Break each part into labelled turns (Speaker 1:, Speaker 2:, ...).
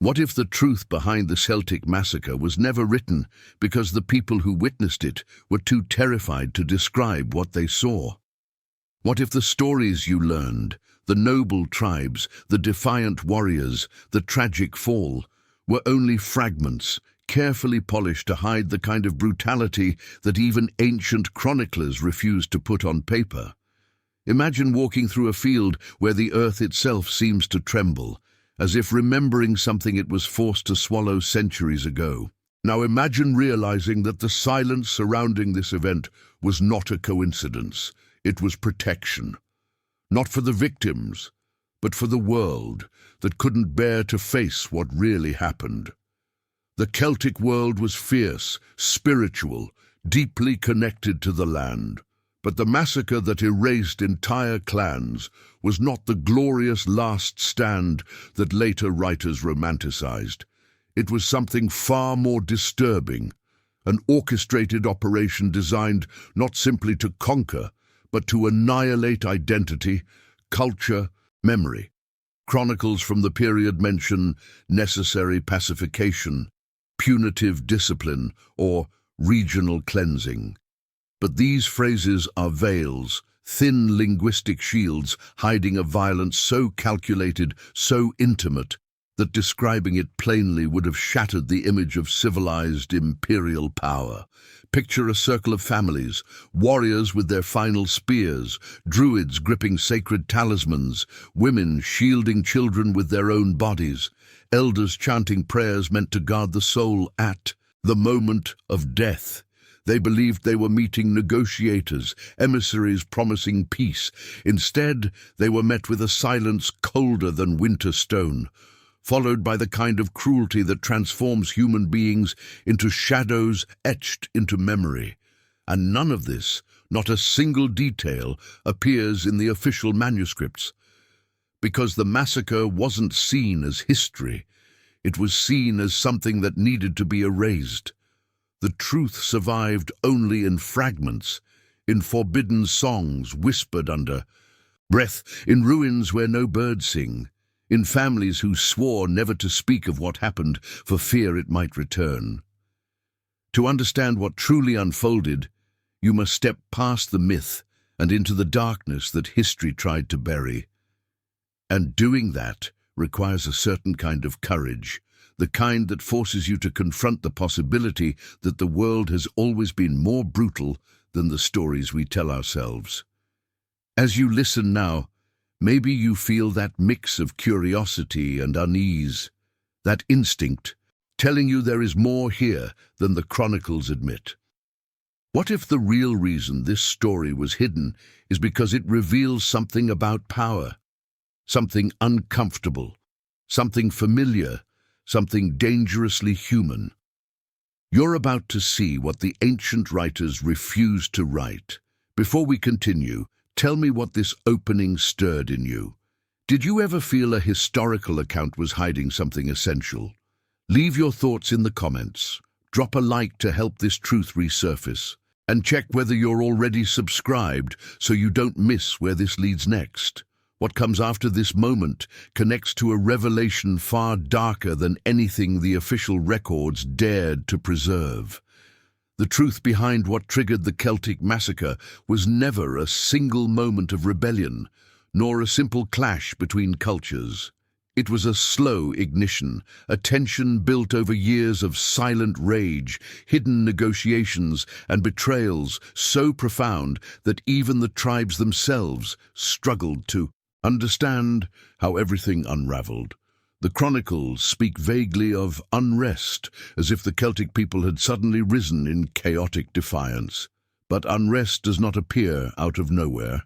Speaker 1: What if the truth behind the Celtic massacre was never written because the people who witnessed it were too terrified to describe what they saw? What if the stories you learned, the noble tribes, the defiant warriors, the tragic fall, were only fragments, carefully polished to hide the kind of brutality that even ancient chroniclers refused to put on paper? Imagine walking through a field where the earth itself seems to tremble, as if remembering something it was forced to swallow centuries ago. Now imagine realizing that the silence surrounding this event was not a coincidence. It was protection. Not for the victims, but for the world that couldn't bear to face what really happened. The Celtic world was fierce, spiritual, deeply connected to the land. But the massacre that erased entire clans was not the glorious last stand that later writers romanticized. It was something far more disturbing, an orchestrated operation designed not simply to conquer, but to annihilate identity, culture, memory. Chronicles from the period mention necessary pacification, punitive discipline, or regional cleansing. But these phrases are veils, thin linguistic shields hiding a violence so calculated, so intimate, that describing it plainly would have shattered the image of civilized imperial power. Picture a circle of families, warriors with their final spears, druids gripping sacred talismans, women shielding children with their own bodies, elders chanting prayers meant to guard the soul at the moment of death. They believed they were meeting negotiators, emissaries promising peace. Instead, they were met with a silence colder than winter stone, followed by the kind of cruelty that transforms human beings into shadows etched into memory. And none of this, not a single detail, appears in the official manuscripts. Because the massacre wasn't seen as history, it was seen as something that needed to be erased. The truth survived only in fragments, in forbidden songs whispered under breath, in ruins where no birds sing, in families who swore never to speak of what happened for fear it might return. To understand what truly unfolded, you must step past the myth and into the darkness that history tried to bury. And doing that requires a certain kind of courage, the kind that forces you to confront the possibility that the world has always been more brutal than the stories we tell ourselves. As you listen now, maybe you feel that mix of curiosity and unease, that instinct telling you there is more here than the chronicles admit. What if the real reason this story was hidden is because it reveals something about power, something uncomfortable, something familiar, something dangerously human? You're about to see what the ancient writers refused to write. Before we continue, tell me what this opening stirred in you. Did you ever feel a historical account was hiding something essential? Leave your thoughts in the comments. Drop a like to help this truth resurface. And check whether you're already subscribed so you don't miss where this leads next. What comes after this moment connects to a revelation far darker than anything the official records dared to preserve. The truth behind what triggered the Celtic massacre was never a single moment of rebellion, nor a simple clash between cultures. It was a slow ignition, a tension built over years of silent rage, hidden negotiations, and betrayals so profound that even the tribes themselves struggled to understand how everything unraveled. The chronicles speak vaguely of unrest, as if the Celtic people had suddenly risen in chaotic defiance. But unrest does not appear out of nowhere.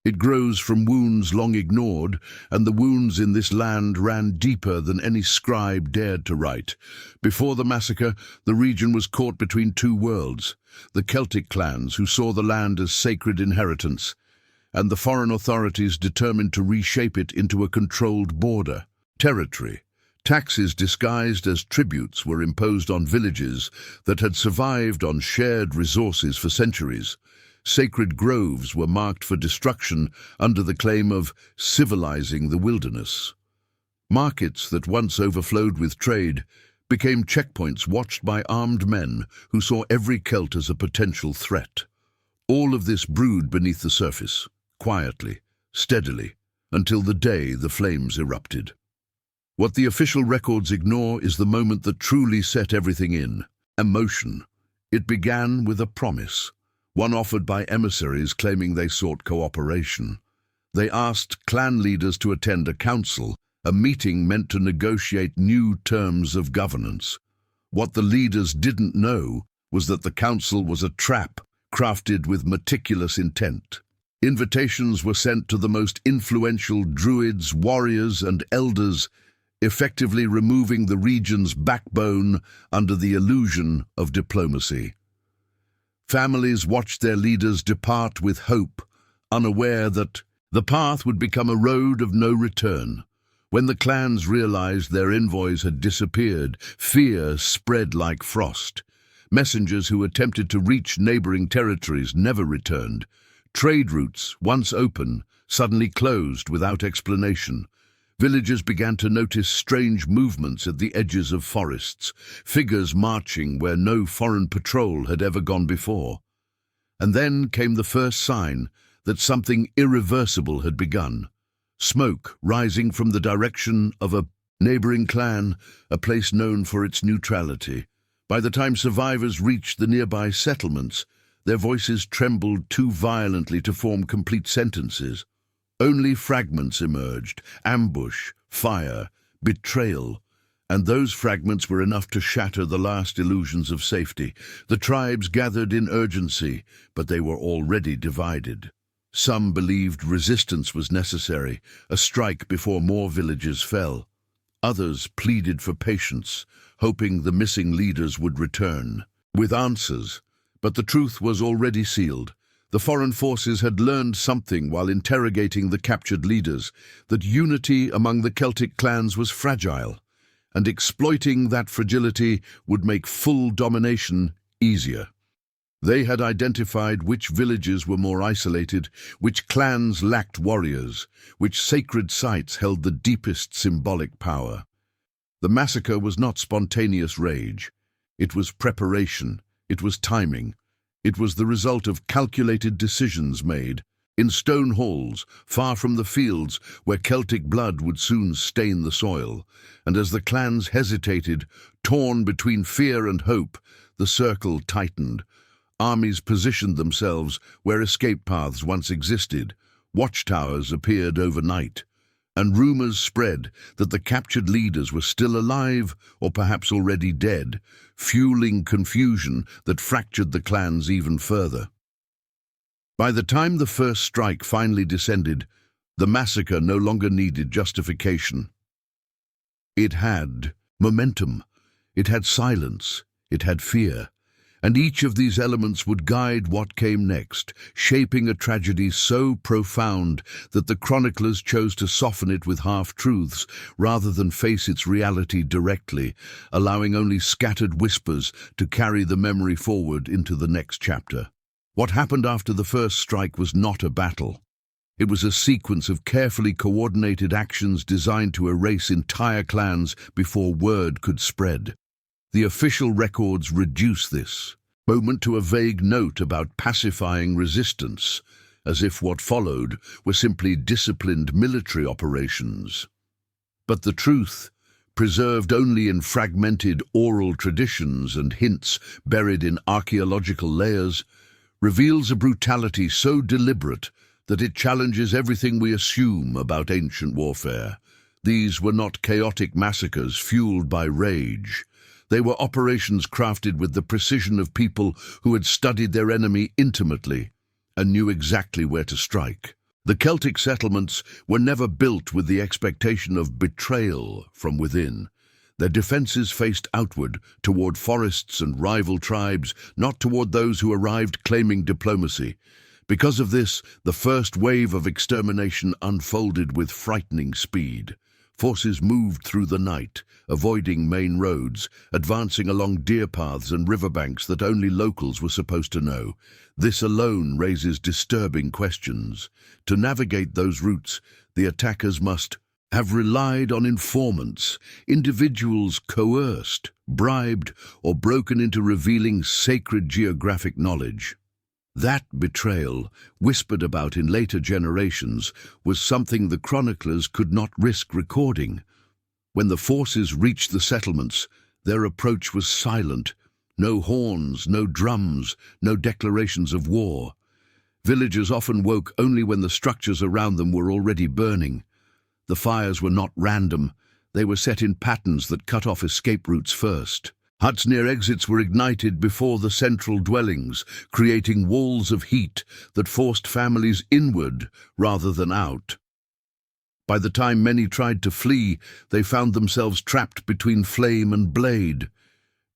Speaker 1: It grows from wounds long ignored, and the wounds in this land ran deeper than any scribe dared to write. Before the massacre, the region was caught between two worlds: the Celtic clans, who saw the land as sacred inheritance, and the foreign authorities determined to reshape it into a controlled border territory. Taxes disguised as tributes were imposed on villages that had survived on shared resources for centuries. Sacred groves were marked for destruction under the claim of civilizing the wilderness. Markets that once overflowed with trade became checkpoints watched by armed men who saw every Celt as a potential threat. All of this brewed beneath the surface, quietly, steadily, until the day the flames erupted. What the official records ignore is the moment that truly set everything in motion. It began with a promise, one offered by emissaries claiming they sought cooperation. They asked clan leaders to attend a council, a meeting meant to negotiate new terms of governance. What the leaders didn't know was that the council was a trap crafted with meticulous intent. Invitations were sent to the most influential druids, warriors, and elders, effectively removing the region's backbone under the illusion of diplomacy. Families watched their leaders depart with hope, unaware that the path would become a road of no return. When the clans realized their envoys had disappeared, fear spread like frost. Messengers who attempted to reach neighboring territories never returned. Trade routes, once open, suddenly closed without explanation. Villagers began to notice strange movements at the edges of forests, figures marching where no foreign patrol had ever gone before. And then came the first sign that something irreversible had begun. Smoke rising from the direction of a neighboring clan, a place known for its neutrality. By the time survivors reached the nearby settlements, their voices trembled too violently to form complete sentences. Only fragments emerged: ambush, fire, betrayal, and those fragments were enough to shatter the last illusions of safety. The tribes gathered in urgency, but they were already divided. Some believed resistance was necessary, a strike before more villages fell. Others pleaded for patience, hoping the missing leaders would return with answers. But the truth was already sealed. The foreign forces had learned something while interrogating the captured leaders, that unity among the Celtic clans was fragile, and exploiting that fragility would make full domination easier. They had identified which villages were more isolated, which clans lacked warriors, which sacred sites held the deepest symbolic power. The massacre was not spontaneous rage. It was preparation. It was timing. It was the result of calculated decisions made in stone halls, far from the fields where Celtic blood would soon stain the soil. And as the clans hesitated, torn between fear and hope, the circle tightened. Armies positioned themselves where escape paths once existed. Watchtowers appeared overnight, and rumors spread that the captured leaders were still alive or perhaps already dead, fueling confusion that fractured the clans even further. By the time the first strike finally descended, the massacre no longer needed justification. It had momentum, it had silence, it had fear. And each of these elements would guide what came next, shaping a tragedy so profound that the chroniclers chose to soften it with half-truths rather than face its reality directly, allowing only scattered whispers to carry the memory forward into the next chapter. What happened after the first strike was not a battle. It was a sequence of carefully coordinated actions designed to erase entire clans before word could spread. The official records reduce this moment to a vague note about pacifying resistance, as if what followed were simply disciplined military operations. But the truth, preserved only in fragmented oral traditions and hints buried in archaeological layers, reveals a brutality so deliberate that it challenges everything we assume about ancient warfare. These were not chaotic massacres fueled by rage. They were operations crafted with the precision of people who had studied their enemy intimately and knew exactly where to strike. The Celtic settlements were never built with the expectation of betrayal from within. Their defenses faced outward, toward forests and rival tribes, not toward those who arrived claiming diplomacy. Because of this, the first wave of extermination unfolded with frightening speed. Forces moved through the night, avoiding main roads, advancing along deer paths and riverbanks that only locals were supposed to know. This alone raises disturbing questions. To navigate those routes, the attackers must have relied on informants, individuals coerced, bribed, or broken into revealing sacred geographic knowledge. That betrayal, whispered about in later generations, was something the chroniclers could not risk recording. When the forces reached the settlements, their approach was silent. No horns, no drums, no declarations of war. Villagers often woke only when the structures around them were already burning. The fires were not random. They were set in patterns that cut off escape routes first. Huts near exits were ignited before the central dwellings, creating walls of heat that forced families inward rather than out. By the time many tried to flee, they found themselves trapped between flame and blade.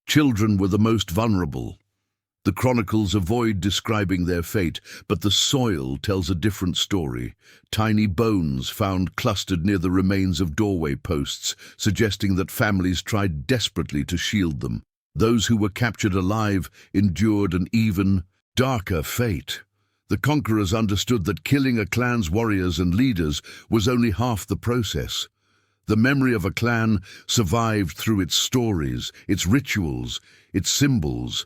Speaker 1: Children were the most vulnerable. The chronicles avoid describing their fate, but the soil tells a different story. Tiny bones found clustered near the remains of doorway posts, suggesting that families tried desperately to shield them. Those who were captured alive endured an even darker fate. The conquerors understood that killing a clan's warriors and leaders was only half the process. The memory of a clan survived through its stories, its rituals, its symbols.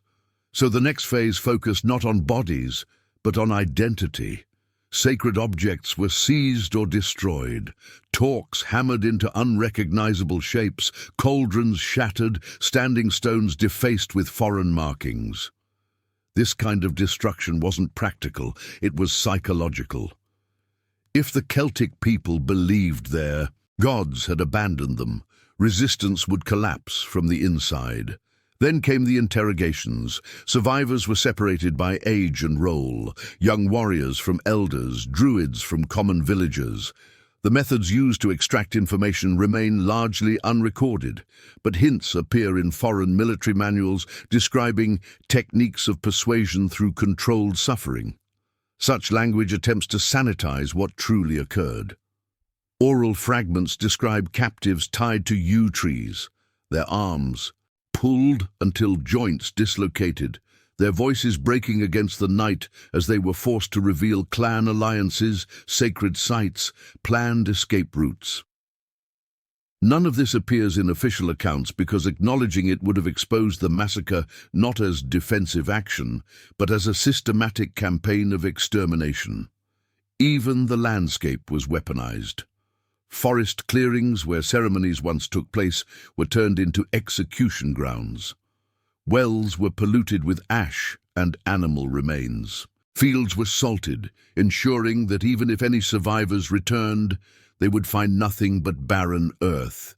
Speaker 1: So the next phase focused not on bodies, but on identity. Sacred objects were seized or destroyed, talks hammered into unrecognizable shapes, cauldrons shattered, standing stones defaced with foreign markings. This kind of destruction wasn't practical, it was psychological. If the Celtic people believed their gods had abandoned them, resistance would collapse from the inside. Then came the interrogations. Survivors were separated by age and role, young warriors from elders, druids from common villagers. The methods used to extract information remain largely unrecorded, but hints appear in foreign military manuals describing techniques of persuasion through controlled suffering. Such language attempts to sanitize what truly occurred. Oral fragments describe captives tied to yew trees, their arms pulled until joints dislocated, their voices breaking against the night as they were forced to reveal clan alliances, sacred sites, planned escape routes. None of this appears in official accounts because acknowledging it would have exposed the massacre not as defensive action, but as a systematic campaign of extermination. Even the landscape was weaponized. Forest clearings where ceremonies once took place were turned into execution grounds. Wells were polluted with ash and animal remains. Fields were salted, ensuring that even if any survivors returned, they would find nothing but barren earth.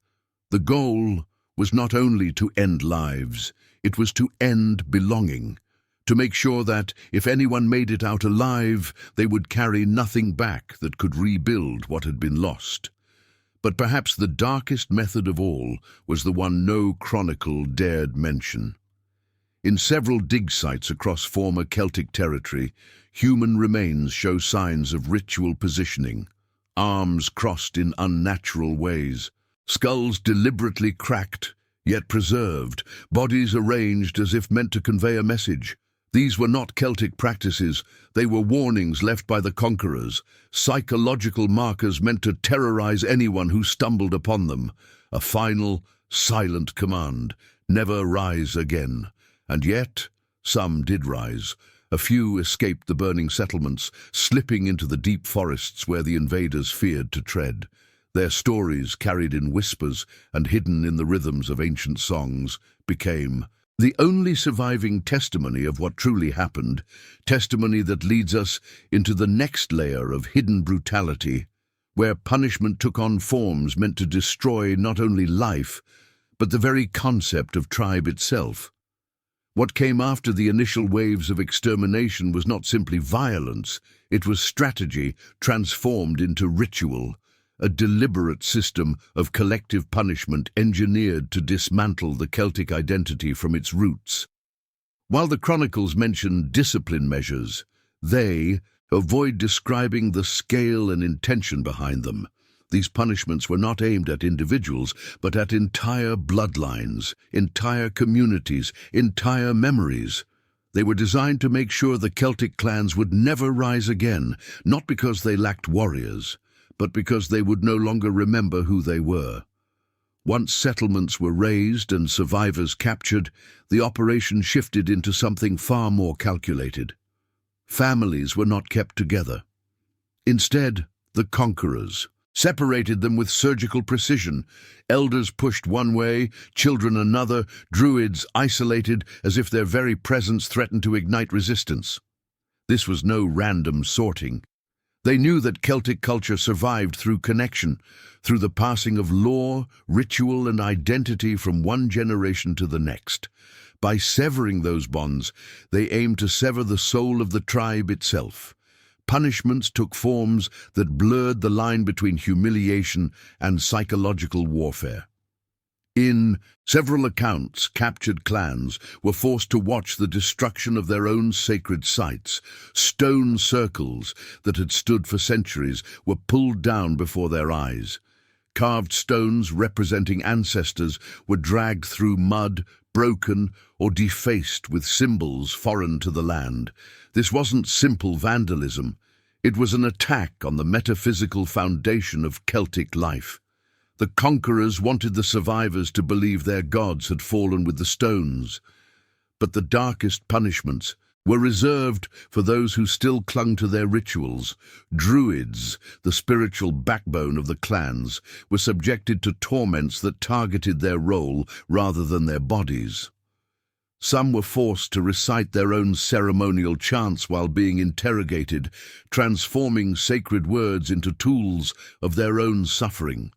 Speaker 1: The goal was not only to end lives, it was to end belonging, to make sure that, if anyone made it out alive, they would carry nothing back that could rebuild what had been lost. But perhaps the darkest method of all was the one no chronicle dared mention. In several dig sites across former Celtic territory, human remains show signs of ritual positioning, arms crossed in unnatural ways, skulls deliberately cracked, yet preserved, bodies arranged as if meant to convey a message. These were not Celtic practices, they were warnings left by the conquerors, psychological markers meant to terrorize anyone who stumbled upon them. A final, silent command, never rise again. And yet, some did rise. A few escaped the burning settlements, slipping into the deep forests where the invaders feared to tread. Their stories, carried in whispers and hidden in the rhythms of ancient songs, became the only surviving testimony of what truly happened, testimony that leads us into the next layer of hidden brutality, where punishment took on forms meant to destroy not only life, but the very concept of tribe itself. What came after the initial waves of extermination was not simply violence, it was strategy transformed into ritual, a deliberate system of collective punishment engineered to dismantle the Celtic identity from its roots. While the chronicles mention discipline measures, they avoid describing the scale and intention behind them. These punishments were not aimed at individuals, but at entire bloodlines, entire communities, entire memories. They were designed to make sure the Celtic clans would never rise again, not because they lacked warriors, but because they would no longer remember who they were. Once settlements were razed and survivors captured, the operation shifted into something far more calculated. Families were not kept together. Instead, the conquerors separated them with surgical precision. Elders pushed one way, children another, druids isolated as if their very presence threatened to ignite resistance. This was no random sorting. They knew that Celtic culture survived through connection, through the passing of lore, ritual, and identity from one generation to the next. By severing those bonds, they aimed to sever the soul of the tribe itself. Punishments took forms that blurred the line between humiliation and psychological warfare. In several accounts, captured clans were forced to watch the destruction of their own sacred sites. Stone circles that had stood for centuries were pulled down before their eyes. Carved stones representing ancestors were dragged through mud, broken or defaced with symbols foreign to the land. This wasn't simple vandalism. It was an attack on the metaphysical foundation of Celtic life. The conquerors wanted the survivors to believe their gods had fallen with the stones. But the darkest punishments were reserved for those who still clung to their rituals. Druids, the spiritual backbone of the clans, were subjected to torments that targeted their role rather than their bodies. Some were forced to recite their own ceremonial chants while being interrogated, transforming sacred words into tools of their own suffering.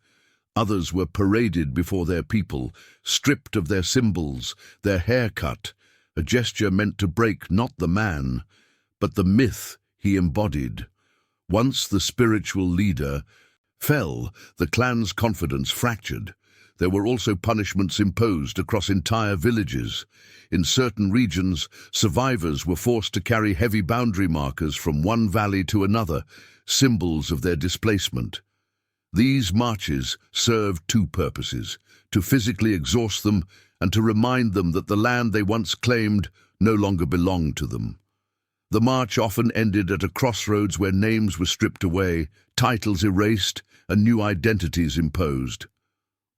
Speaker 1: Others were paraded before their people, stripped of their symbols, their hair cut, a gesture meant to break not the man, but the myth he embodied. Once the spiritual leader fell, the clan's confidence fractured. There were also punishments imposed across entire villages. In certain regions, survivors were forced to carry heavy boundary markers from one valley to another, symbols of their displacement. These marches served two purposes: to physically exhaust them and to remind them that the land they once claimed no longer belonged to them. The march often ended at a crossroads where names were stripped away, titles erased, and new identities imposed.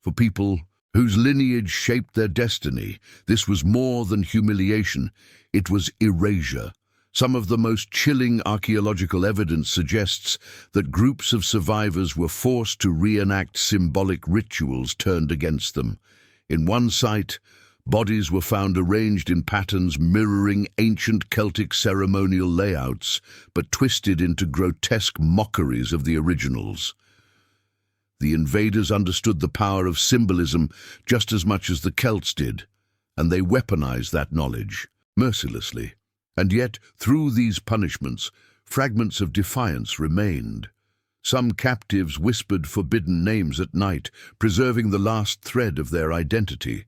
Speaker 1: For people whose lineage shaped their destiny, this was more than humiliation, it was erasure. Some of the most chilling archaeological evidence suggests that groups of survivors were forced to reenact symbolic rituals turned against them. In one site, bodies were found arranged in patterns mirroring ancient Celtic ceremonial layouts, but twisted into grotesque mockeries of the originals. The invaders understood the power of symbolism just as much as the Celts did, and they weaponized that knowledge mercilessly. And yet, through these punishments, fragments of defiance remained. Some captives whispered forbidden names at night, preserving the last thread of their identity.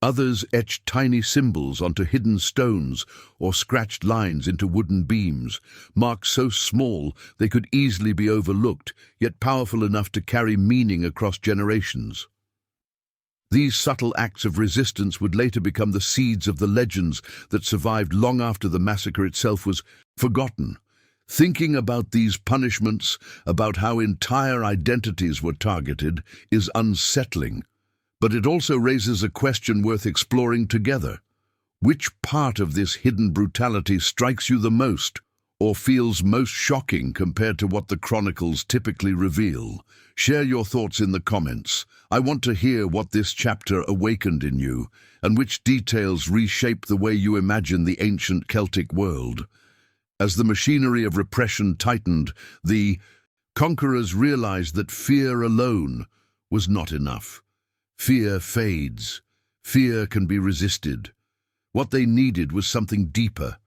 Speaker 1: Others etched tiny symbols onto hidden stones or scratched lines into wooden beams, marks so small they could easily be overlooked, yet powerful enough to carry meaning across generations. These subtle acts of resistance would later become the seeds of the legends that survived long after the massacre itself was forgotten. Thinking about these punishments, about how entire identities were targeted, is unsettling. But it also raises a question worth exploring together. Which part of this hidden brutality strikes you the most, or feels most shocking compared to what the chronicles typically reveal? Share your thoughts in the comments. I want to hear what this chapter awakened in you, and which details reshape the way you imagine the ancient Celtic world. As the machinery of repression tightened, the conquerors realized that fear alone was not enough. Fear fades. Fear can be resisted. What they needed was something deeper: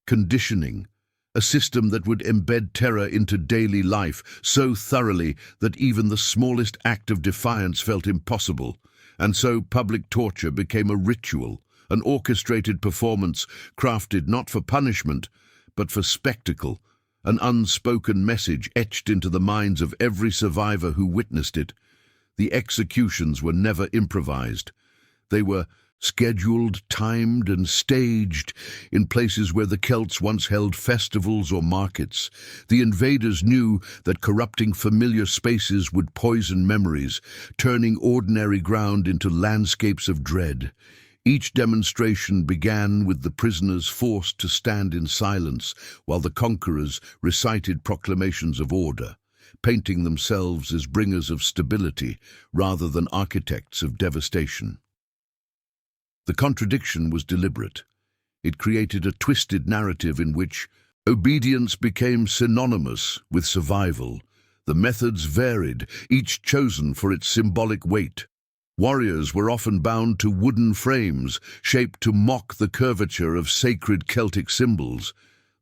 Speaker 1: conditioning, a system that would embed terror into daily life so thoroughly that even the smallest act of defiance felt impossible. And so public torture became a ritual, an orchestrated performance crafted not for punishment, but for spectacle, an unspoken message etched into the minds of every survivor who witnessed it. The executions were never improvised. They were scheduled, timed, and staged in places where the Celts once held festivals or markets. The invaders knew that corrupting familiar spaces would poison memories, turning ordinary ground into landscapes of dread. Each demonstration began with the prisoners forced to stand in silence while the conquerors recited proclamations of order, painting themselves as bringers of stability rather than architects of devastation. The contradiction was deliberate. It created a twisted narrative in which obedience became synonymous with survival. The methods varied, each chosen for its symbolic weight. Warriors were often bound to wooden frames, shaped to mock the curvature of sacred Celtic symbols.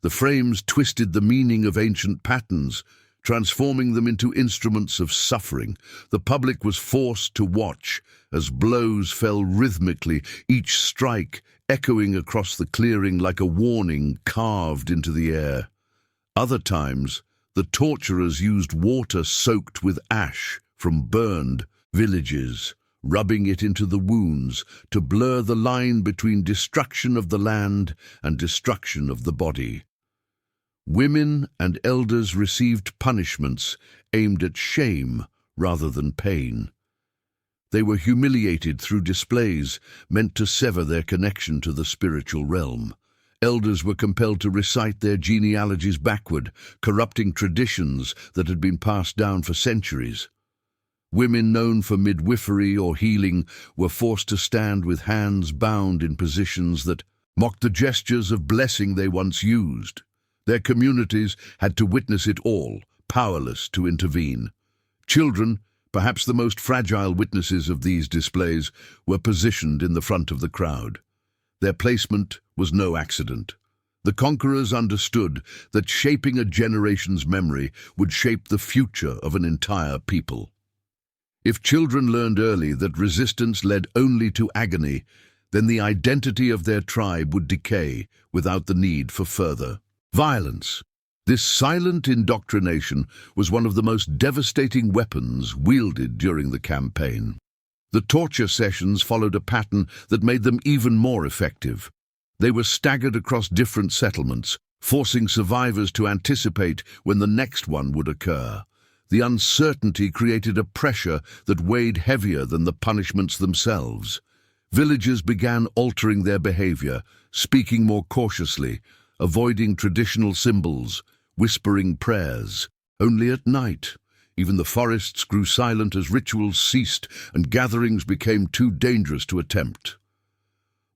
Speaker 1: The frames twisted the meaning of ancient patterns, transforming them into instruments of suffering. The public was forced to watch as blows fell rhythmically, each strike echoing across the clearing like a warning carved into the air. Other times, the torturers used water soaked with ash from burned villages, rubbing it into the wounds to blur the line between destruction of the land and destruction of the body. Women and elders received punishments aimed at shame rather than pain. They were humiliated through displays meant to sever their connection to the spiritual realm. Elders were compelled to recite their genealogies backward, corrupting traditions that had been passed down for centuries. Women known for midwifery or healing were forced to stand with hands bound in positions that mocked the gestures of blessing they once used. Their communities had to witness it all, powerless to intervene. Children, perhaps the most fragile witnesses of these displays, were positioned in the front of the crowd. Their placement was no accident. The conquerors understood that shaping a generation's memory would shape the future of an entire people. If children learned early that resistance led only to agony, then the identity of their tribe would decay without the need for further violence. This silent indoctrination was one of the most devastating weapons wielded during the campaign. The torture sessions followed a pattern that made them even more effective. They were staggered across different settlements, forcing survivors to anticipate when the next one would occur. The uncertainty created a pressure that weighed heavier than the punishments themselves. Villagers began altering their behavior, speaking more cautiously, avoiding traditional symbols, whispering prayers. Only at night. Even the forests grew silent as rituals ceased and gatherings became too dangerous to attempt.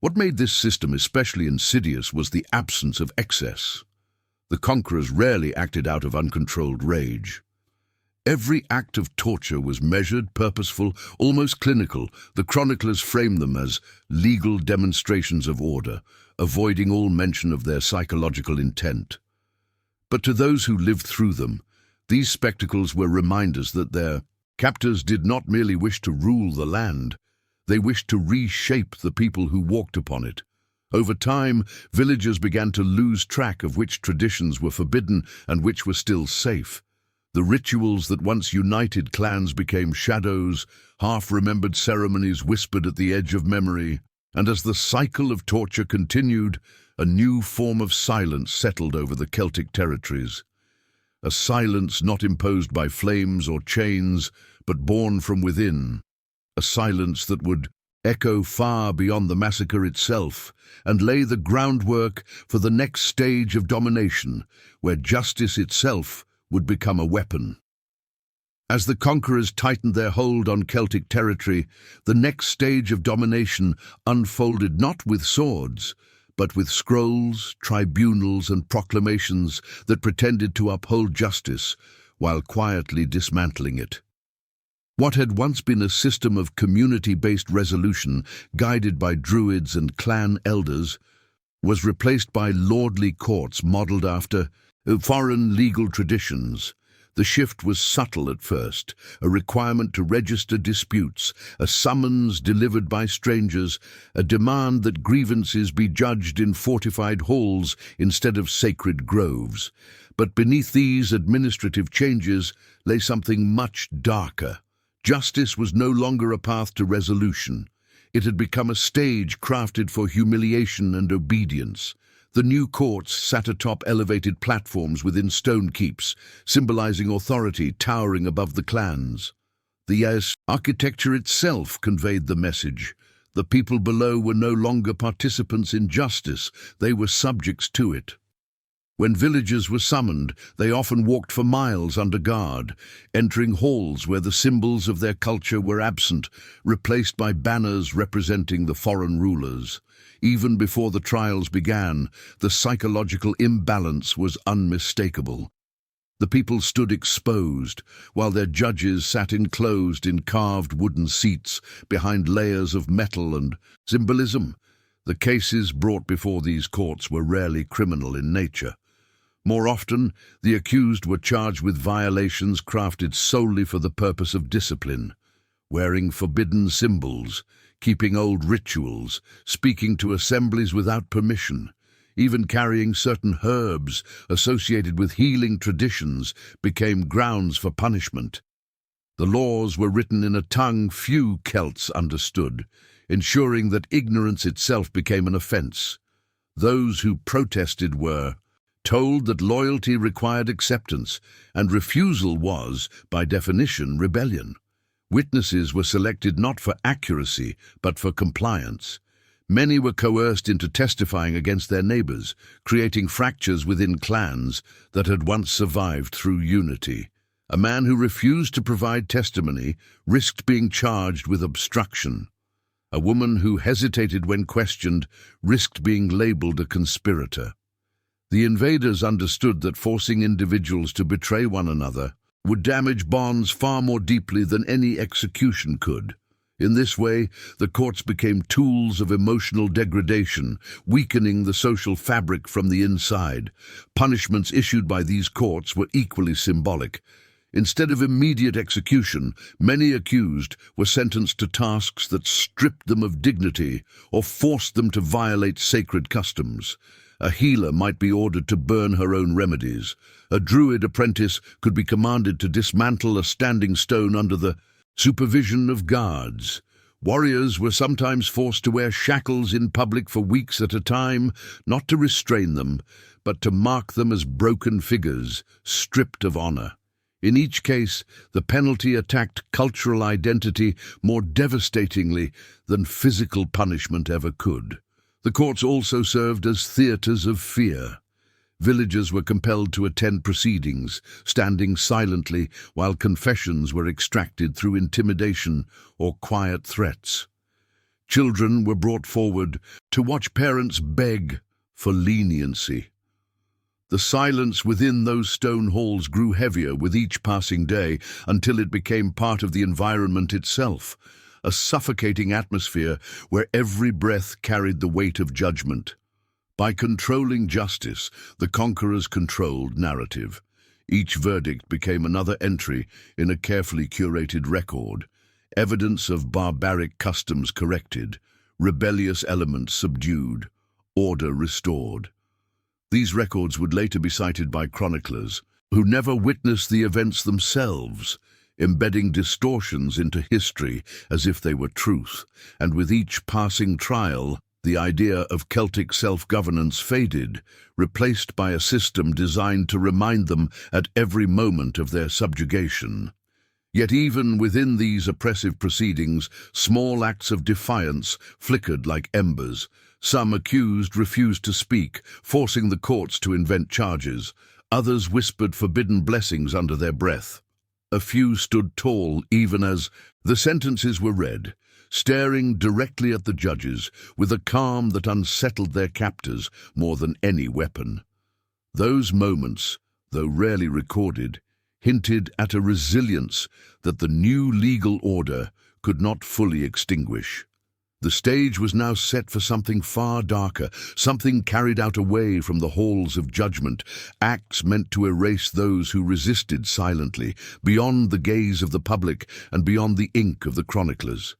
Speaker 1: What made this system especially insidious was the absence of excess. The conquerors rarely acted out of uncontrolled rage. Every act of torture was measured, purposeful, almost clinical. The chroniclers framed them as legal demonstrations of order, avoiding all mention of their psychological intent. But to those who lived through them, these spectacles were reminders that their captors did not merely wish to rule the land, they wished to reshape the people who walked upon it. Over time, villagers began to lose track of which traditions were forbidden and which were still safe. The rituals that once united clans became shadows, half-remembered ceremonies whispered at the edge of memory, and as the cycle of torture continued, a new form of silence settled over the Celtic territories. A silence not imposed by flames or chains, but born from within. A silence that would echo far beyond the massacre itself and lay the groundwork for the next stage of domination, where justice itself would become a weapon. As the conquerors tightened their hold on Celtic territory, the next stage of domination unfolded not with swords, but with scrolls, tribunals, and proclamations that pretended to uphold justice while quietly dismantling it. What had once been a system of community-based resolution guided by druids and clan elders was replaced by lordly courts modeled after foreign legal traditions. The shift was subtle at first, a requirement to register disputes, a summons delivered by strangers, a demand that grievances be judged in fortified halls instead of sacred groves. But beneath these administrative changes lay something much darker. Justice was no longer a path to resolution. It had become a stage crafted for humiliation and obedience. The new courts sat atop elevated platforms within stone keeps, symbolizing authority towering above the clans. The architecture itself conveyed the message. The people below were no longer participants in justice, they were subjects to it. When villagers were summoned, they often walked for miles under guard, entering halls where the symbols of their culture were absent, replaced by banners representing the foreign rulers. Even before the trials began, the psychological imbalance was unmistakable. The people stood exposed, while their judges sat enclosed in carved wooden seats behind layers of metal and symbolism. The cases brought before these courts were rarely criminal in nature. More often, the accused were charged with violations crafted solely for the purpose of discipline, wearing forbidden symbols, keeping old rituals, speaking to assemblies without permission. Even carrying certain herbs associated with healing traditions became grounds for punishment. The laws were written in a tongue few Celts understood, ensuring that ignorance itself became an offense. Those who protested were told that loyalty required acceptance, and refusal was, by definition, rebellion. Witnesses were selected not for accuracy, but for compliance. Many were coerced into testifying against their neighbors, creating fractures within clans that had once survived through unity. A man who refused to provide testimony risked being charged with obstruction. A woman who hesitated when questioned risked being labeled a conspirator. The invaders understood that forcing individuals to betray one another would damage bonds far more deeply than any execution could. In this way, the courts became tools of emotional degradation, weakening the social fabric from the inside. Punishments issued by these courts were equally symbolic. Instead of immediate execution, many accused were sentenced to tasks that stripped them of dignity or forced them to violate sacred customs. A healer might be ordered to burn her own remedies. A druid apprentice could be commanded to dismantle a standing stone under the supervision of guards. Warriors were sometimes forced to wear shackles in public for weeks at a time, not to restrain them, but to mark them as broken figures, stripped of honor. In each case, the penalty attacked cultural identity more devastatingly than physical punishment ever could. The courts also served as theaters of fear. Villagers were compelled to attend proceedings, standing silently while confessions were extracted through intimidation or quiet threats. Children were brought forward to watch parents beg for leniency. The silence within those stone halls grew heavier with each passing day until it became part of the environment itself, a suffocating atmosphere where every breath carried the weight of judgment. By controlling justice, the conquerors controlled narrative. Each verdict became another entry in a carefully curated record, evidence of barbaric customs corrected, rebellious elements subdued, order restored. These records would later be cited by chroniclers, who never witnessed the events themselves, embedding distortions into history as if they were truth, and with each passing trial, the idea of Celtic self-governance faded, replaced by a system designed to remind them at every moment of their subjugation. Yet even within these oppressive proceedings, small acts of defiance flickered like embers. Some accused refused to speak, forcing the courts to invent charges. Others whispered forbidden blessings under their breath. A few stood tall even as the sentences were read, staring directly at the judges with a calm that unsettled their captors more than any weapon. Those moments, though rarely recorded, hinted at a resilience that the new legal order could not fully extinguish. The stage was now set for something far darker, something carried out away from the halls of judgment, acts meant to erase those who resisted silently, beyond the gaze of the public and beyond the ink of the chroniclers,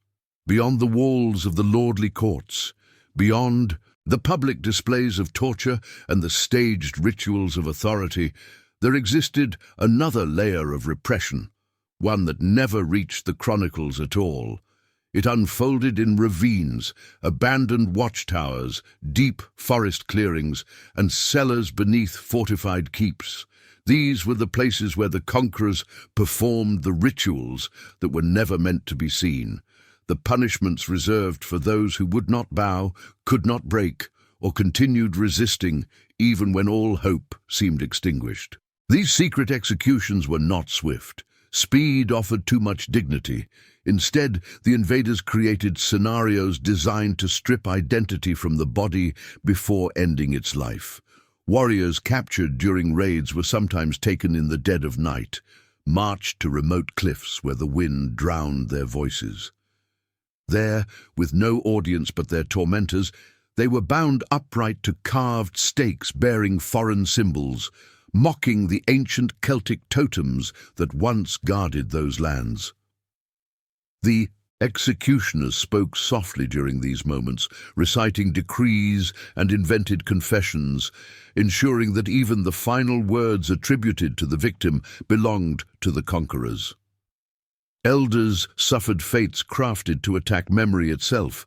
Speaker 1: beyond the walls of the lordly courts, beyond the public displays of torture and the staged rituals of authority. There existed another layer of repression, one that never reached the chronicles at all. It unfolded in ravines, abandoned watchtowers, deep forest clearings, and cellars beneath fortified keeps. These were the places where the conquerors performed the rituals that were never meant to be seen, the punishments reserved for those who would not bow, could not break, or continued resisting even when all hope seemed extinguished. These secret executions were not swift. Speed offered too much dignity. Instead, the invaders created scenarios designed to strip identity from the body before ending its life. Warriors captured during raids were sometimes taken in the dead of night, marched to remote cliffs where the wind drowned their voices. There, with no audience but their tormentors, they were bound upright to carved stakes bearing foreign symbols, mocking the ancient Celtic totems that once guarded those lands. The executioners spoke softly during these moments, reciting decrees and invented confessions, ensuring that even the final words attributed to the victim belonged to the conquerors. Elders suffered fates crafted to attack memory itself.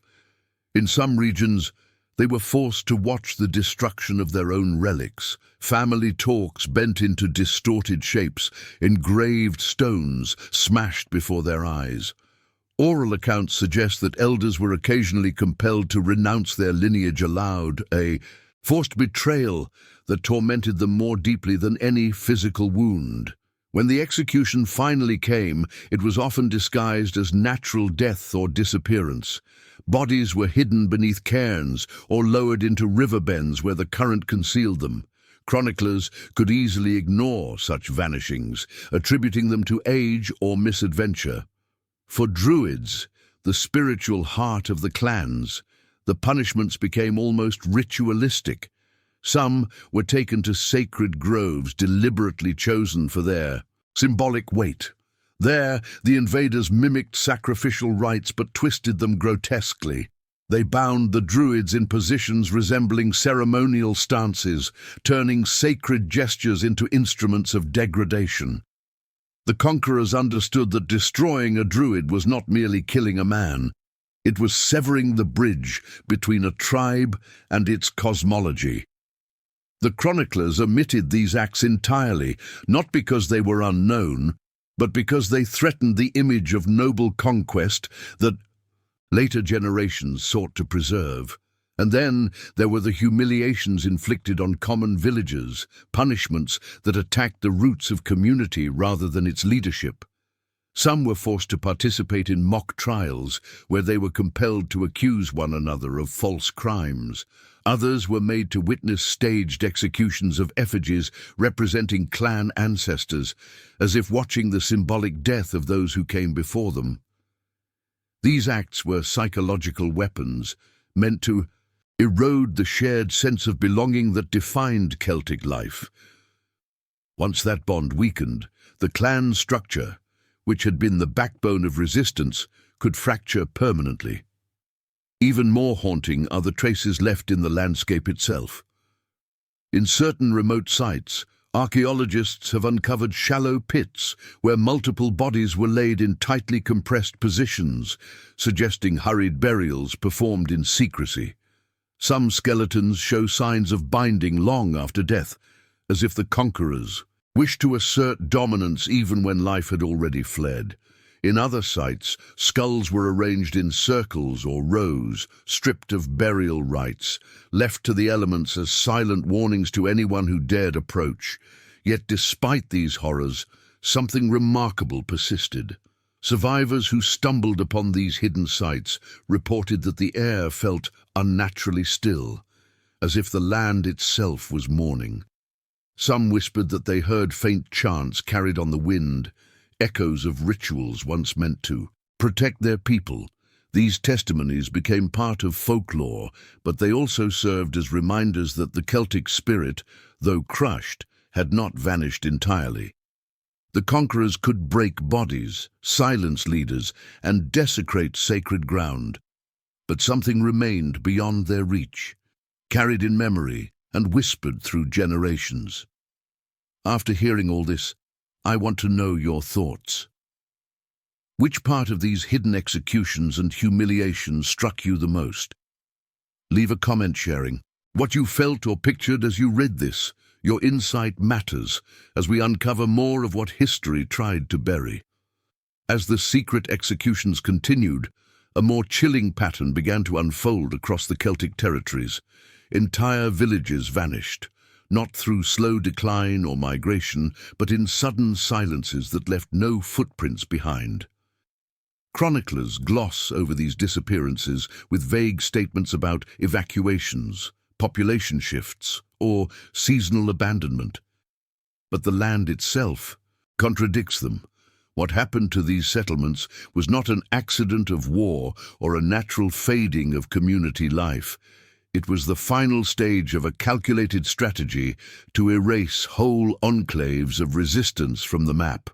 Speaker 1: In some regions, they were forced to watch the destruction of their own relics, family talks bent into distorted shapes, engraved stones smashed before their eyes. Oral accounts suggest that elders were occasionally compelled to renounce their lineage aloud, a forced betrayal that tormented them more deeply than any physical wound. When the execution finally came, it was often disguised as natural death or disappearance. Bodies were hidden beneath cairns or lowered into river bends where the current concealed them. Chroniclers could easily ignore such vanishings, attributing them to age or misadventure. For Druids, the spiritual heart of the clans, the punishments became almost ritualistic. Some were taken to sacred groves deliberately chosen for their symbolic weight. There, the invaders mimicked sacrificial rites but twisted them grotesquely. They bound the Druids in positions resembling ceremonial stances, turning sacred gestures into instruments of degradation. The conquerors understood that destroying a Druid was not merely killing a man. It was severing the bridge between a tribe and its cosmology. The chroniclers omitted these acts entirely, not because they were unknown, but because they threatened the image of noble conquest that later generations sought to preserve. And then there were the humiliations inflicted on common villagers, punishments that attacked the roots of community rather than its leadership. Some were forced to participate in mock trials, where they were compelled to accuse one another of false crimes. Others were made to witness staged executions of effigies representing clan ancestors, as if watching the symbolic death of those who came before them. These acts were psychological weapons, meant to erode the shared sense of belonging that defined Celtic life. Once that bond weakened, the clan structure, which had been the backbone of resistance, could fracture permanently. Even more haunting are the traces left in the landscape itself. In certain remote sites, archaeologists have uncovered shallow pits where multiple bodies were laid in tightly compressed positions, suggesting hurried burials performed in secrecy. Some skeletons show signs of binding long after death, as if the conquerors wished to assert dominance even when life had already fled. In other sites, skulls were arranged in circles or rows, stripped of burial rites, left to the elements as silent warnings to anyone who dared approach. Yet despite these horrors, something remarkable persisted. Survivors who stumbled upon these hidden sites reported that the air felt unnaturally still, as if the land itself was mourning. Some whispered that they heard faint chants carried on the wind, echoes of rituals once meant to protect their people. These testimonies became part of folklore, but they also served as reminders that the Celtic spirit, though crushed, had not vanished entirely. The conquerors could break bodies, silence leaders, and desecrate sacred ground, but something remained beyond their reach, carried in memory and whispered through generations. After hearing all this, I want to know your thoughts. Which part of these hidden executions and humiliations struck you the most? Leave a comment sharing what you felt or pictured as you read this. Your insight matters as we uncover more of what history tried to bury. As the secret executions continued, a more chilling pattern began to unfold across the Celtic territories. Entire villages vanished, not through slow decline or migration, but in sudden silences that left no footprints behind. Chroniclers gloss over these disappearances with vague statements about evacuations, population shifts, or seasonal abandonment. But the land itself contradicts them. What happened to these settlements was not an accident of war or a natural fading of community life. It was the final stage of a calculated strategy to erase whole enclaves of resistance from the map.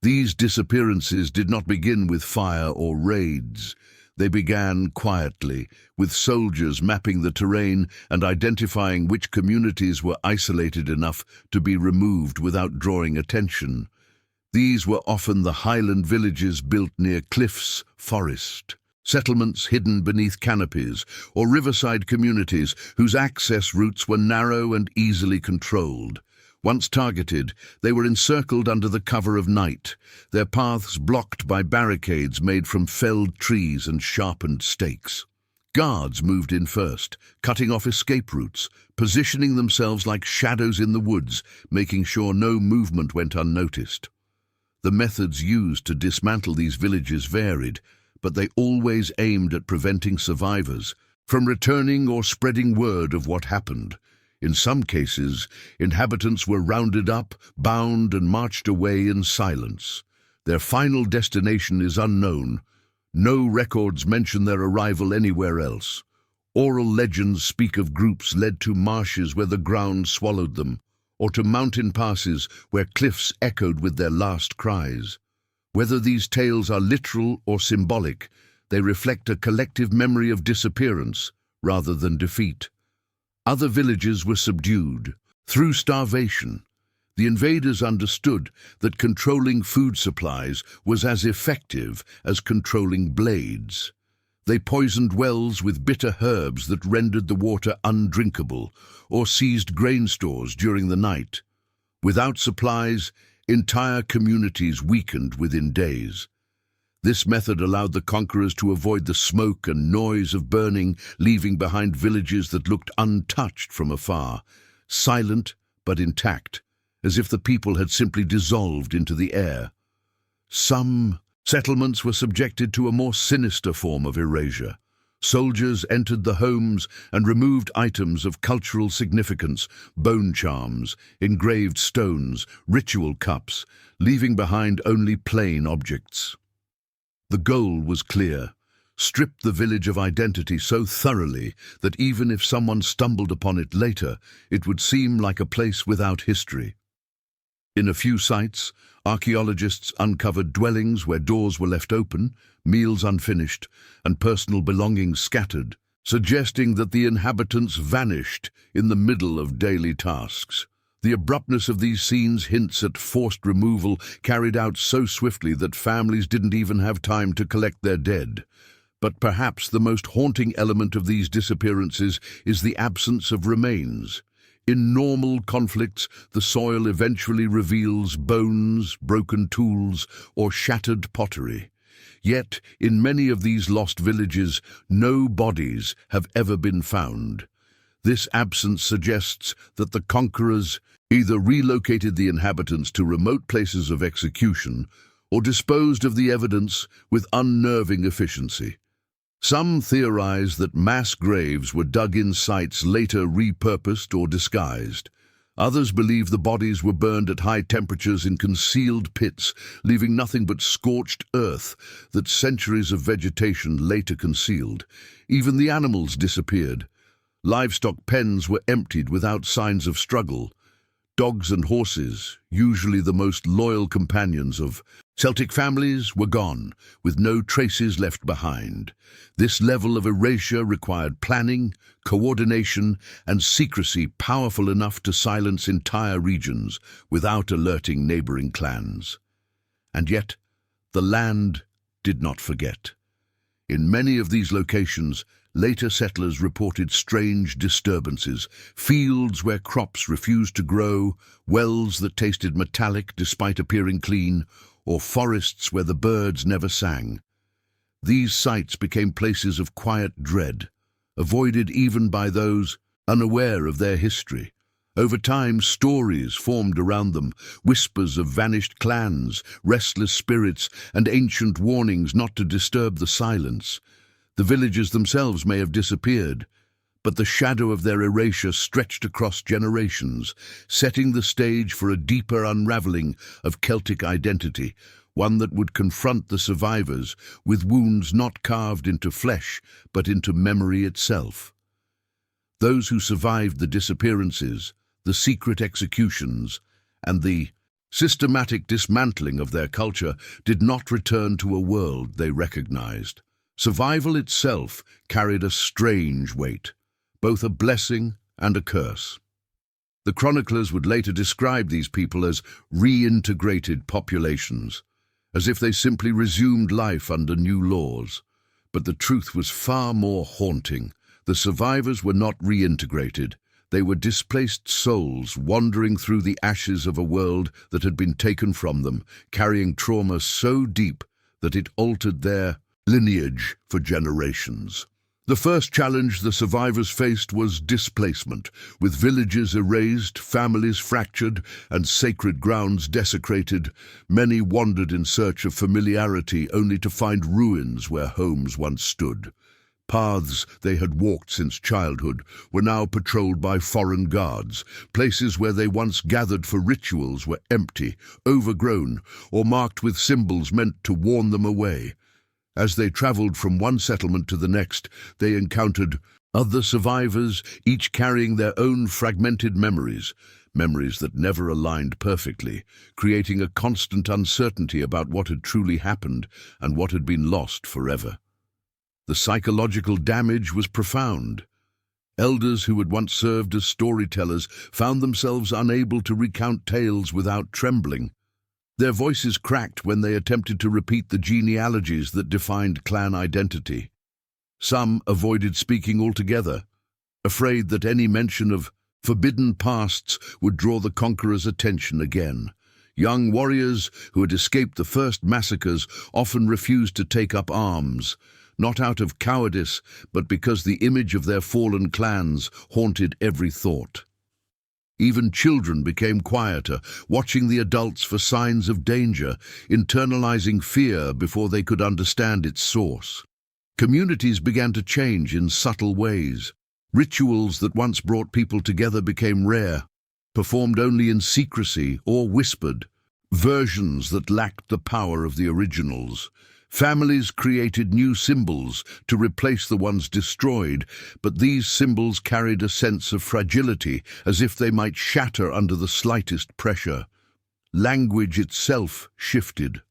Speaker 1: These disappearances did not begin with fire or raids. They began quietly, with soldiers mapping the terrain and identifying which communities were isolated enough to be removed without drawing attention. These were often the highland villages built near cliffs, forest, settlements hidden beneath canopies, or riverside communities whose access routes were narrow and easily controlled. Once targeted, they were encircled under the cover of night, their paths blocked by barricades made from felled trees and sharpened stakes. Guards moved in first, cutting off escape routes, positioning themselves like shadows in the woods, making sure no movement went unnoticed. The methods used to dismantle these villages varied, but they always aimed at preventing survivors from returning or spreading word of what happened. In some cases, inhabitants were rounded up, bound, and marched away in silence. Their final destination is unknown. No records mention their arrival anywhere else. Oral legends speak of groups led to marshes where the ground swallowed them, or to mountain passes where cliffs echoed with their last cries. Whether these tales are literal or symbolic, they reflect a collective memory of disappearance rather than defeat. Other villages were subdued through starvation. The invaders understood that controlling food supplies was as effective as controlling blades. They poisoned wells with bitter herbs that rendered the water undrinkable, or seized grain stores during the night. Without supplies, entire communities weakened within days. This method allowed the conquerors to avoid the smoke and noise of burning, leaving behind villages that looked untouched from afar, silent but intact, as if the people had simply dissolved into the air. Some settlements were subjected to a more sinister form of erasure. Soldiers entered the homes and removed items of cultural significance, bone charms, engraved stones, ritual cups, leaving behind only plain objects. The goal was clear: strip the village of identity so thoroughly that even if someone stumbled upon it later, it would seem like a place without history. In a few sites, archaeologists uncovered dwellings where doors were left open, meals unfinished, and personal belongings scattered, suggesting that the inhabitants vanished in the middle of daily tasks. The abruptness of these scenes hints at forced removal carried out so swiftly that families didn't even have time to collect their dead. But perhaps the most haunting element of these disappearances is the absence of remains. In normal conflicts, the soil eventually reveals bones, broken tools, or shattered pottery. Yet, in many of these lost villages, no bodies have ever been found. This absence suggests that the conquerors either relocated the inhabitants to remote places of execution or disposed of the evidence with unnerving efficiency. Some theorize that mass graves were dug in sites later repurposed or disguised. Others believe the bodies were burned at high temperatures in concealed pits, leaving nothing but scorched earth that centuries of vegetation later concealed. Even the animals disappeared. Livestock pens were emptied without signs of struggle. Dogs and horses, usually the most loyal companions of Celtic families, were gone, with no traces left behind. This level of erasure required planning, coordination, and secrecy powerful enough to silence entire regions without alerting neighboring clans. And yet, The land did not forget. In many of these locations, later settlers reported strange disturbances, fields where crops refused to grow, wells that tasted metallic despite appearing clean, or forests where the birds never sang. These sites became places of quiet dread, avoided even by those unaware of their history. Over time, stories formed around them, whispers of vanished clans, restless spirits, and ancient warnings not to disturb the silence. The villages themselves may have disappeared, but the shadow of their erasure stretched across generations, setting the stage for a deeper unraveling of Celtic identity, one that would confront the survivors with wounds not carved into flesh, but into memory itself. Those who survived the disappearances, the secret executions, and the systematic dismantling of their culture did not return to a world they recognized. Survival itself carried a strange weight, both a blessing and a curse. The chroniclers would later describe these people as reintegrated populations, as if they simply resumed life under new laws. But the truth was far more haunting. The survivors were not reintegrated. They were displaced souls wandering through the ashes of a world that had been taken from them, carrying trauma so deep that it altered their lineage for generations. The first challenge the survivors faced was displacement. With villages erased, families fractured, and sacred grounds desecrated, many wandered in search of familiarity only to find ruins where homes once stood. Paths they had walked since childhood were now patrolled by foreign guards. Places where they once gathered for rituals were empty, overgrown, or marked with symbols meant to warn them away. As they traveled from one settlement to the next, they encountered other survivors, each carrying their own fragmented memories that never aligned perfectly, creating a constant uncertainty about what had truly happened and what had been lost forever. The psychological damage was profound. Elders who had once served as storytellers found themselves unable to recount tales without trembling. Their voices cracked when they attempted to repeat the genealogies that defined clan identity. Some avoided speaking altogether, afraid that any mention of forbidden pasts would draw the conqueror's attention again. Young warriors who had escaped the first massacres often refused to take up arms, not out of cowardice, but because the image of their fallen clans haunted every thought. Even children became quieter, watching the adults for signs of danger, internalizing fear before they could understand its source. Communities began to change in subtle ways. Rituals that once brought people together became rare, performed only in secrecy or whispered, versions that lacked the power of the originals. Families created new symbols to replace the ones destroyed, but these symbols carried a sense of fragility, as if they might shatter under the slightest pressure. Language itself shifted.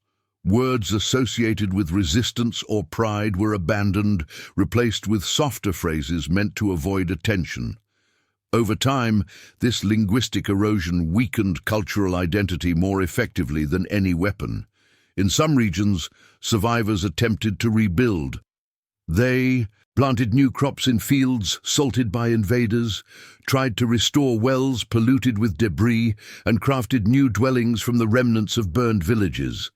Speaker 1: Words associated with resistance or pride were abandoned, replaced with softer phrases meant to avoid attention. Over time, this linguistic erosion weakened cultural identity more effectively than any weapon. In some regions, survivors attempted to rebuild. They planted new crops in fields salted by invaders, tried to restore wells polluted with debris, and crafted new dwellings from the remnants of burned villages.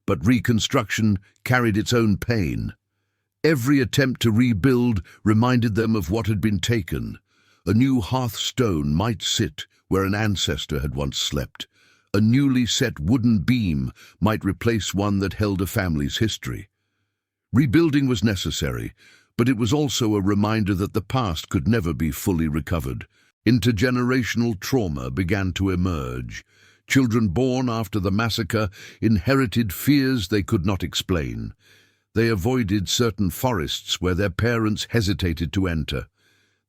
Speaker 1: But reconstruction carried its own pain. Every attempt to rebuild reminded them of what had been taken. A new hearthstone might sit where an ancestor had once slept. A newly set wooden beam might replace one that held a family's history. Rebuilding was necessary, but it was also a reminder that the past could never be fully recovered. Intergenerational trauma began to emerge. Children born after the massacre inherited fears they could not explain. They avoided certain forests where their parents hesitated to enter.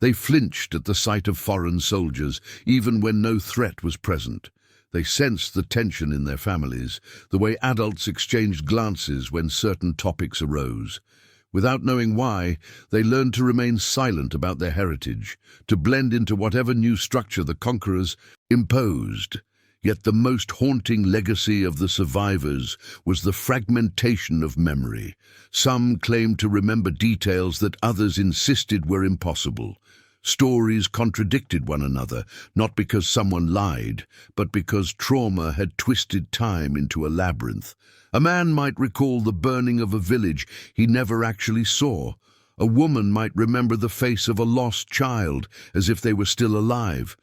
Speaker 1: They flinched at the sight of foreign soldiers, even when no threat was present. They sensed the tension in their families, the way adults exchanged glances when certain topics arose. Without knowing why, they learned to remain silent about their heritage, to blend into whatever new structure the conquerors imposed. Yet the most haunting legacy of the survivors was the fragmentation of memory. Some claimed to remember details that others insisted were impossible. Stories contradicted one another, not because someone lied, but because trauma had twisted time into a labyrinth. A man might recall the burning of a village he never actually saw. A woman might remember the face of a lost child as if they were still alive.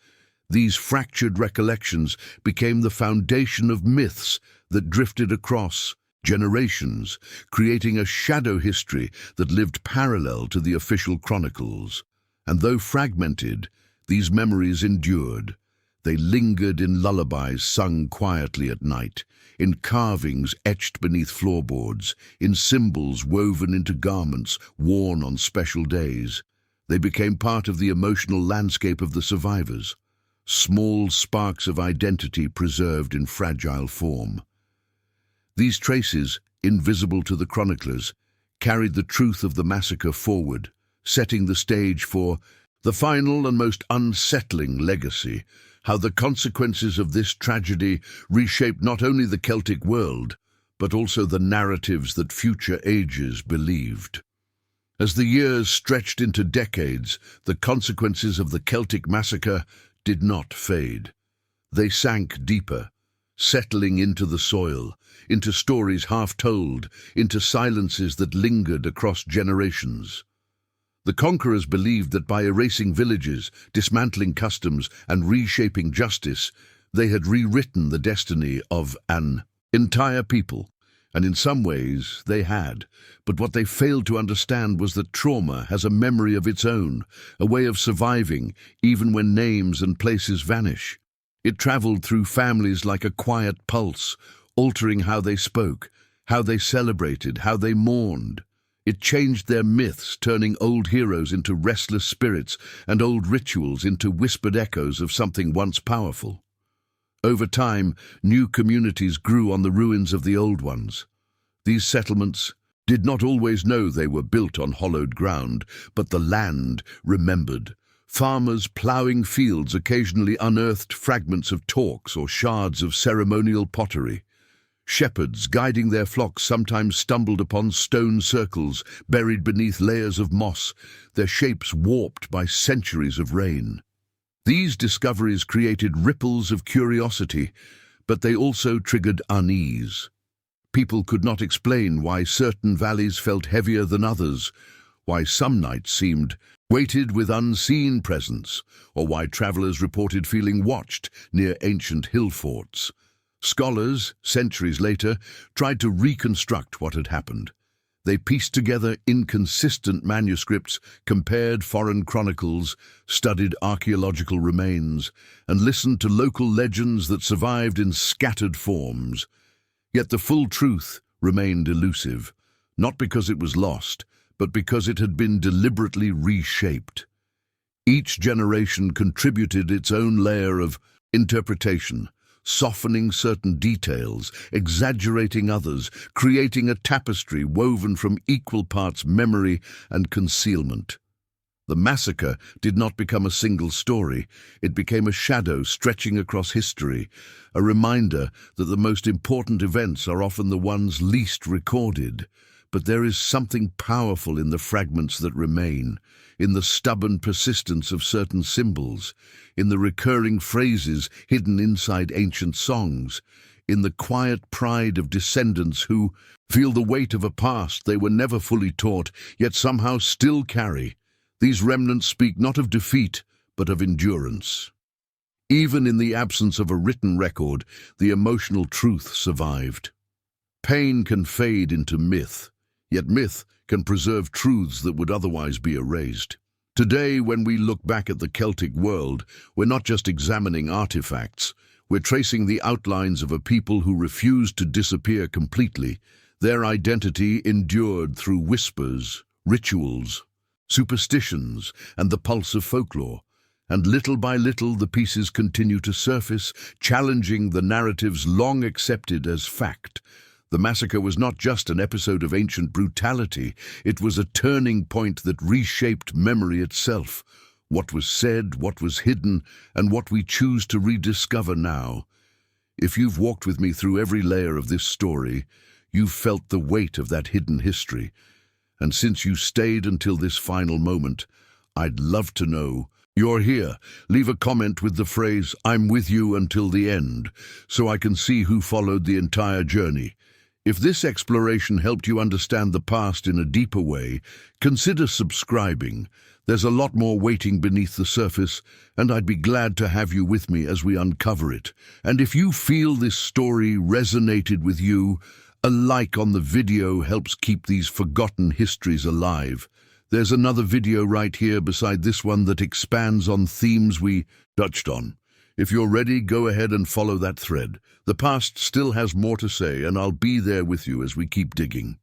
Speaker 1: These fractured recollections became the foundation of myths that drifted across generations, creating a shadow history that lived parallel to the official chronicles. And though fragmented, these memories endured. They lingered in lullabies sung quietly at night, in carvings etched beneath floorboards, in symbols woven into garments worn on special days. They became part of the emotional landscape of the survivors, small sparks of identity preserved in fragile form. These traces, invisible to the chroniclers, carried the truth of the massacre forward, setting the stage for the final and most unsettling legacy, how the consequences of this tragedy reshaped not only the Celtic world, but also the narratives that future ages believed. As the years stretched into decades, the consequences of the Celtic massacre did not fade. They sank deeper, settling into the soil, into stories half told, into silences that lingered across generations. The conquerors believed that by erasing villages, dismantling customs, and reshaping justice, they had rewritten the destiny of an entire people. And in some ways, they had. But what they failed to understand was that trauma has a memory of its own, a way of surviving, even when names and places vanish. It traveled through families like a quiet pulse, altering how they spoke, how they celebrated, how they mourned. It changed their myths, turning old heroes into restless spirits and old rituals into whispered echoes of something once powerful. Over time, new communities grew on the ruins of the old ones. These settlements did not always know they were built on hollowed ground, but the land remembered. Farmers ploughing fields occasionally unearthed fragments of torques or shards of ceremonial pottery. Shepherds guiding their flocks sometimes stumbled upon stone circles buried beneath layers of moss, their shapes warped by centuries of rain. These discoveries created ripples of curiosity, but they also triggered unease. People could not explain why certain valleys felt heavier than others, why some nights seemed weighted with unseen presence, or why travelers reported feeling watched near ancient hill forts. Scholars, centuries later, tried to reconstruct what had happened. They pieced together inconsistent manuscripts, compared foreign chronicles, studied archaeological remains, and listened to local legends that survived in scattered forms. Yet the full truth remained elusive, not because it was lost, but because it had been deliberately reshaped. Each generation contributed its own layer of interpretation, softening certain details, exaggerating others, creating a tapestry woven from equal parts memory and concealment. The massacre did not become a single story. It became a shadow stretching across history, a reminder that the most important events are often the ones least recorded. But there is something powerful in the fragments that remain, in the stubborn persistence of certain symbols, in the recurring phrases hidden inside ancient songs, in the quiet pride of descendants who feel the weight of a past they were never fully taught, yet somehow still carry. These remnants speak not of defeat, but of endurance. Even in the absence of a written record, the emotional truth survived. Pain can fade into myth, yet myth can preserve truths that would otherwise be erased. Today, when we look back at the Celtic world, we're not just examining artifacts, we're tracing the outlines of a people who refused to disappear completely. Their identity endured through whispers, rituals, superstitions, and the pulse of folklore. And little by little, the pieces continue to surface, challenging the narratives long accepted as fact. The massacre was not just an episode of ancient brutality, it was a turning point that reshaped memory itself. What was said, what was hidden, and what we choose to rediscover now. If you've walked with me through every layer of this story, you've felt the weight of that hidden history. And since you stayed until this final moment, I'd love to know you're here. Leave a comment with the phrase, "I'm with you until the end," so I can see who followed the entire journey. If this exploration helped you understand the past in a deeper way, consider subscribing. There's a lot more waiting beneath the surface, and I'd be glad to have you with me as we uncover it. And if you feel this story resonated with you, a like on the video helps keep these forgotten histories alive. There's another video right here beside this one that expands on themes we touched on. If you're ready, go ahead and follow that thread. The past still has more to say, and I'll be there with you as we keep digging.